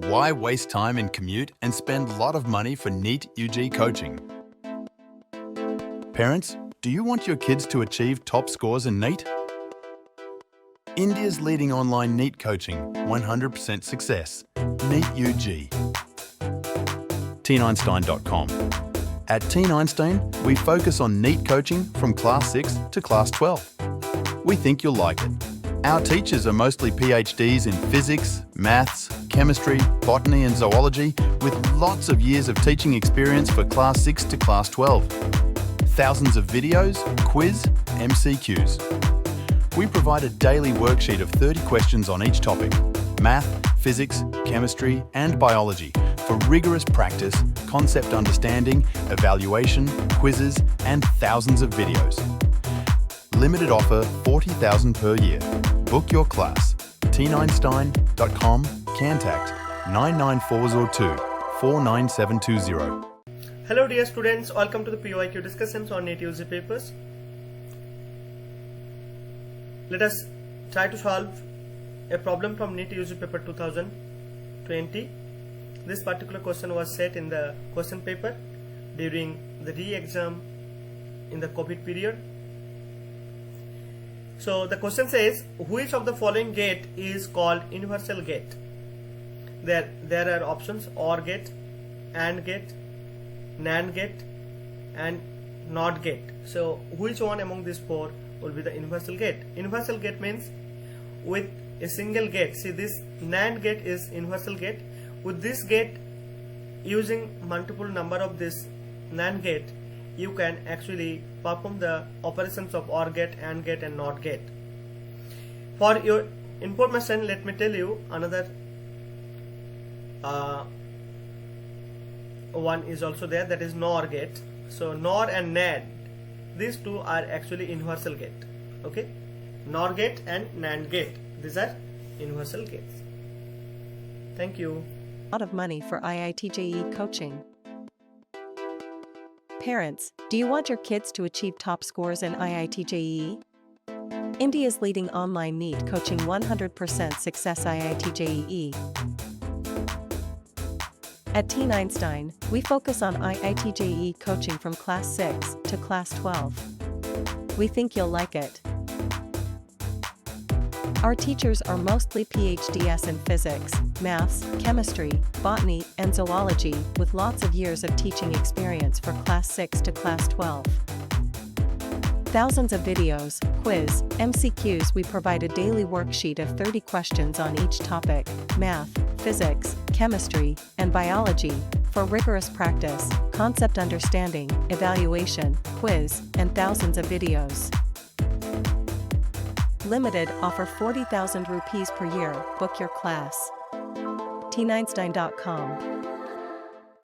Why waste time in commute and spend a lot of money for NEET UG coaching? Parents, do you want your kids to achieve top scores in NEET? India's leading online NEET coaching, 100% success. NEET UG. TeenEinstein.com. At TeenEinstein, we focus on NEET coaching from Class 6 to Class 12. We think you'll like it. Our teachers are mostly PhDs in physics, maths, chemistry, botany and zoology with lots of years of teaching experience for Class 6 to Class 12. Thousands of videos, quiz, MCQs. We provide a daily worksheet of 30 questions on each topic: math, physics, chemistry and biology for rigorous practice, concept understanding, evaluation, quizzes and thousands of videos. Limited offer, 40,000 per year. Book your class. TeenEinstein.com. Contact 99402 49720. Hello dear students, welcome to the PYQ discussions on NEET UG papers. Let us try to solve a problem from NEET UG paper 2020. This particular question was set in the question paper during the re-exam in the COVID period. So the question says, which of the following gate is called universal gate? There are options: OR gate, AND gate, NAND gate and NOT gate. So which one among these four will be the universal gate? Universal gate means with a single gate. See, this NAND gate is universal gate. With this gate, using multiple number of this NAND gate, you can actually perform the operations of OR gate, AND gate and NOT gate. For your information, let me tell you another one is also there, that is NOR gate. So NOR and NAND, these two are actually universal gate. Okay, NOR gate and NAND gate, these are universal gates. Thank you. A lot of money for iitjee coaching. Parents, do you want your kids to achieve top scores in iitjee? India's leading online NEET coaching 100% success iitjee. At TeenEinstein, we focus on iitjee coaching from Class 6 to Class 12. We think you'll like it. Our teachers are mostly PhDs in physics, maths, chemistry, botany, and zoology with lots of years of teaching experience for Class 6 to Class 12. Thousands of videos, quiz, MCQs. We provide a daily worksheet of 30 questions on each topic: math, physics, chemistry, and biology for rigorous practice, concept understanding, evaluation, quiz, and thousands of videos. Limited offer, 40,000 rupees per year. Book your class. TeenEinstein.com.